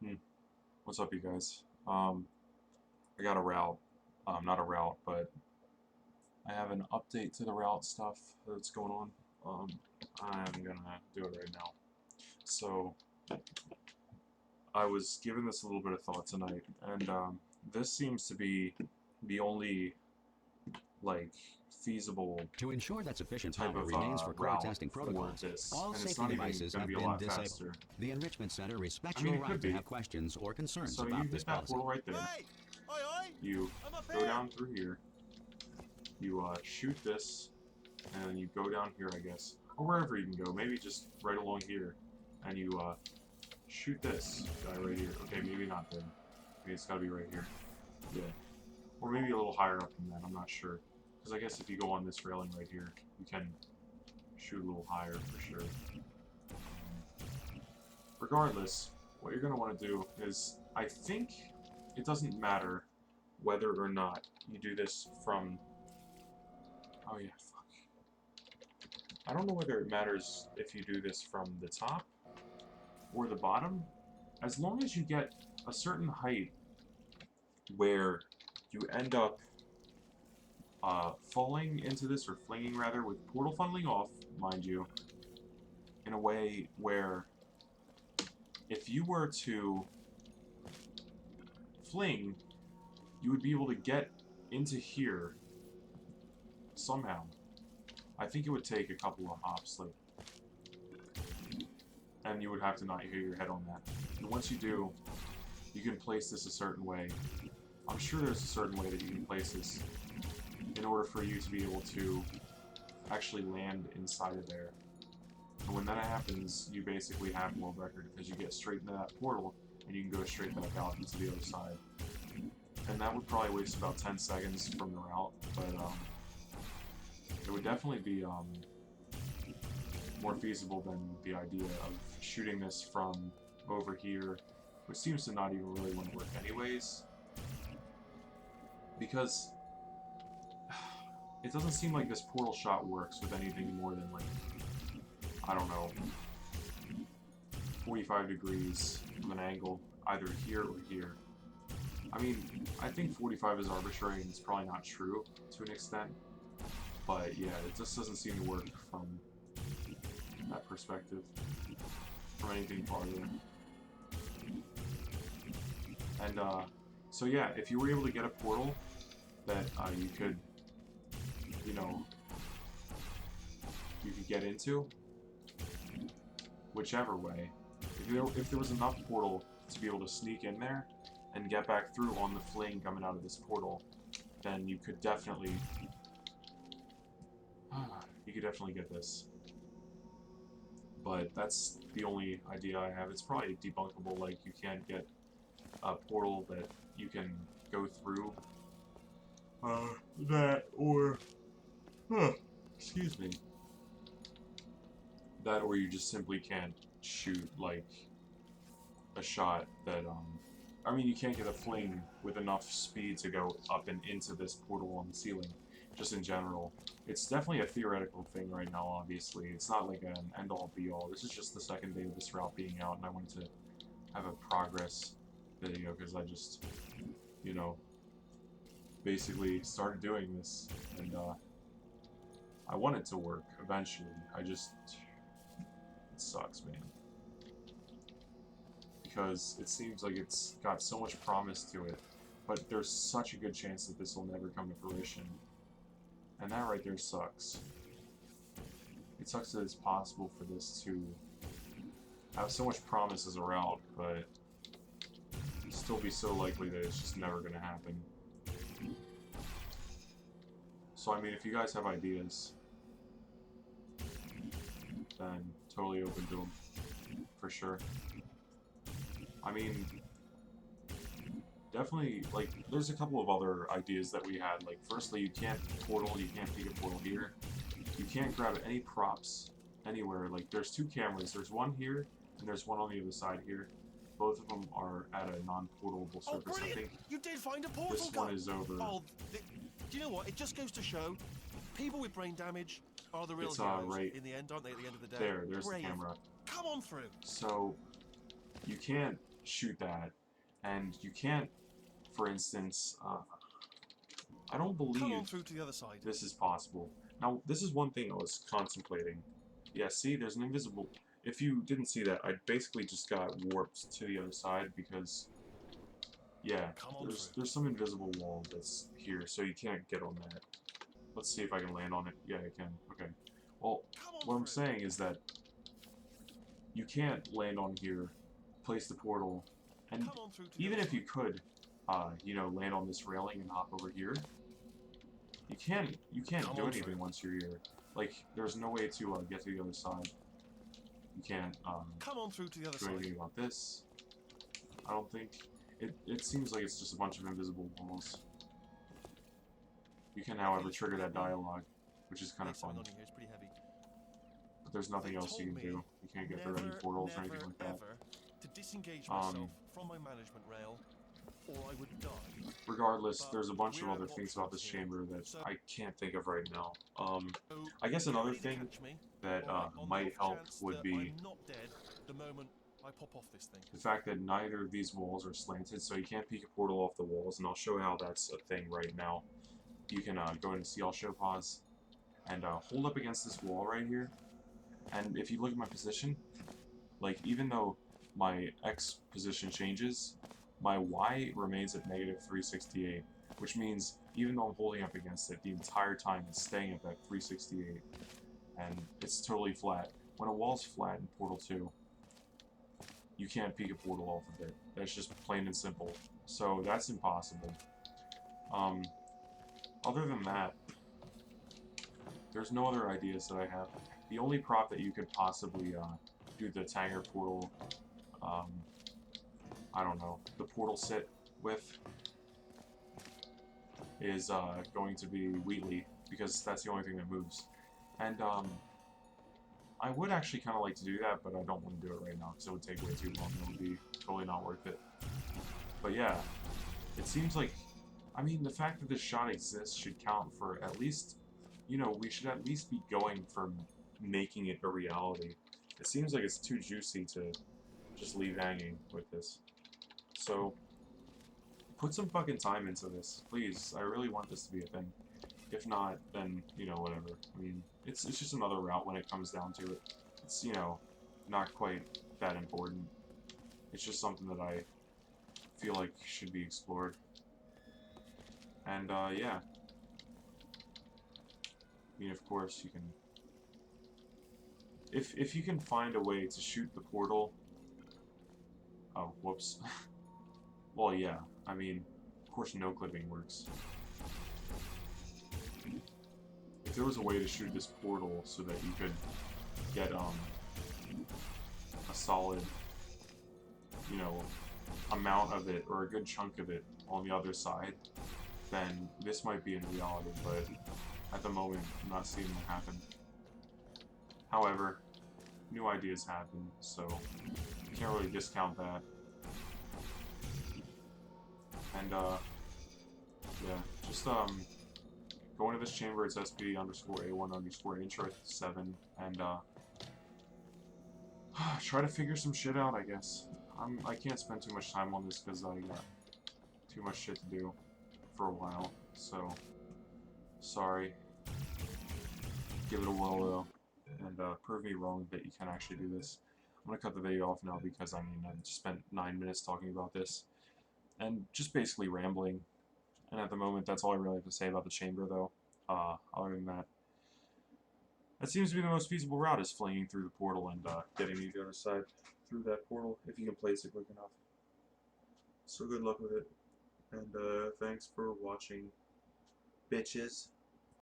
Hmm. What's up, you guys? I got a route. Not a route, but I have an update to the route stuff that's going on. I'm gonna do it right now. So, I was giving this a little bit of thought tonight, and this seems to be the only, like, feasible To ensure that sufficient type power of remains for core route testing for protocols, this, all and it's safety not even devices going to have be a been lot disabled. faster. The Enrichment Center respects I mean, your it could right to be. have questions or concerns So you about this hit that policy. portal right there. Hey! Oi, oi! You I'm up go here! down through here. You shoot this, and then you go down here, I guess, or wherever you can go. Maybe just right along here, and you shoot this guy right here. Okay, maybe not there. Okay, it's gotta be right here. Yeah, or maybe a little higher up than that. I'm not sure, because I guess if you go on this railing right here, you can shoot a little higher for sure. Regardless, what you're gonna want to do is, I think it doesn't matter whether or not you do this from. Oh yeah, fuck. I don't know whether it matters if you do this from the top or the bottom, as long as you get a certain height where you end up falling into this, or flinging rather, with portal funneling off, mind you, in a way where if you were to fling, you would be able to get into here somehow. I think it would take a couple of hops, like, and you would have to not hit your head on that. And once you do, you can place this a certain way. I'm sure there's a certain way that you can place this in order for you to be able to actually land inside of there. And when that happens, you basically have world record, because you get straight into that portal and you can go straight back out into the other side. And that would probably waste about 10 seconds from the route, but it would definitely be more feasible than the idea of shooting this from over here, which seems to not even really want to work anyways, because it doesn't seem like this portal shot works with anything more than, like, I don't know, 45 degrees of an angle, either here or here. I mean, I think 45 is arbitrary and it's probably not true to an extent, but yeah, it just doesn't seem to work from that perspective, from anything farther. And so yeah, if you were able to get a portal that you could, you know, you could get into, whichever way, if there was enough portal to be able to sneak in there and get back through on the fling coming out of this portal, then you could definitely get this. But that's the only idea I have. It's probably debunkable, like you can't get a portal that you can go through that, or excuse me, that, or you just simply can't shoot like a shot that I mean, you can't get a fling with enough speed to go up and into this portal on the ceiling, just in general. It's definitely a theoretical thing right now, obviously. It's not like an end-all be-all. This is just the second day of this route being out, and I wanted to have a progress video, because I just, you know, basically started doing this, and I want it to work eventually. It sucks, man. Because it seems like it's got so much promise to it, but there's such a good chance that this will never come to fruition. And that right there sucks. It sucks that it's possible for this to have so much promise as a route, but still be so likely that it's just never going to happen. So, I mean, if you guys have ideas, then totally open to them, for sure. I mean, definitely, like, there's a couple of other ideas that we had. Like, firstly, you can't peek a portal here. You can't grab any props anywhere. Like, there's two cameras. There's one here, and there's one on the other side here. Both of them are at a non-portable Oh, surface. I brilliant! think You did find a portal this gun! one is over. Oh, do you know what? It just goes to show, people with brain damage are the real It's heroes right in the end, aren't they, at the end of the day? there's Brave. the camera. Come on through. So, you can't shoot that, and you can't, for instance, I don't Come on believe through to the other side. this is possible. Now, this is one thing I was contemplating. Yeah, see, there's an invisible... If you didn't see that, I basically just got warped to the other side because... Yeah, Come on there's some invisible wall that's here, so you can't get on that. Let's see if I can land on it. Yeah, I can. Okay. Well, Come on what I'm through. saying is that you can't land on here, place the portal, and Come on through to the even other if you side. could, you know, land on this railing and hop over here, you can't Come do on anything through. once you're here. Like, there's no way to get to the other side. You can't Come on through to the other do side. anything about this. I don't think. It seems like it's just a bunch of invisible walls. You can, however, trigger that dialogue, which is kind of There's something fun. on you here. It's pretty heavy. But there's nothing They else you told can do. me You can't get through any portals or anything like that. ever to disengage myself from my management rail, or I would die. Regardless, But there's a bunch of we're other at things about this Watford's here, chamber that so I can't think of right now. so I guess get another ready to thing catch me, that alright, on the might off help chance would that be I'm not dead the moment I pop off this thing. the fact that neither of these walls are slanted, so you can't peek a portal off the walls, and I'll show how that's a thing right now. You can go into see, I'll show pause, and hold up against this wall right here, and if you look at my position, like, even though my X position changes, my Y remains at negative 368, which means even though I'm holding up against it, the entire time it's staying at that 368, and it's totally flat. When a wall's flat in Portal 2, you can't peek a portal off of it. That's just plain and simple. So that's impossible. Other than that, there's no other ideas that I have. The only prop that you could possibly do the Tanger portal, I don't know, the portal sit with is going to be Wheatley, because that's the only thing that moves. And I would actually kind of like to do that, but I don't want to do it right now because it would take way too long. It would be totally not worth it. But yeah, it seems like, I mean, the fact that this shot exists should count for at least, you know, we should at least be going for making it a reality. It seems like it's too juicy to just leave hanging with this. So, put some fucking time into this, please. I really want this to be a thing. If not, then, you know, whatever. I mean, it's just another route when it comes down to it. It's, you know, not quite that important. It's just something that I feel like should be explored. And, yeah. I mean, of course, you can... If you can find a way to shoot the portal... Oh, whoops. Well, yeah. I mean, of course no clipping works. If there was a way to shoot this portal so that you could get, a solid, you know, amount of it, or a good chunk of it, on the other side, then this might be in reality, but at the moment, I'm not seeing it happen. However, new ideas happen, so you can't really discount that. And, yeah, just, go into this chamber, it's SP_A1_intro7, and, try to figure some shit out, I guess. I can't spend too much time on this because I got too much shit to do for a while, so sorry. Give it a whirl though, and prove me wrong that you can actually do this. I'm gonna cut the video off now because, I mean, I just spent 9 minutes talking about this, and just basically rambling, and at the moment that's all I really have to say about the chamber though. Other than that, that seems to be the most feasible route, is flinging through the portal and getting to the other side through that portal, if you can place it quick enough. So good luck with it, and thanks for watching, bitches.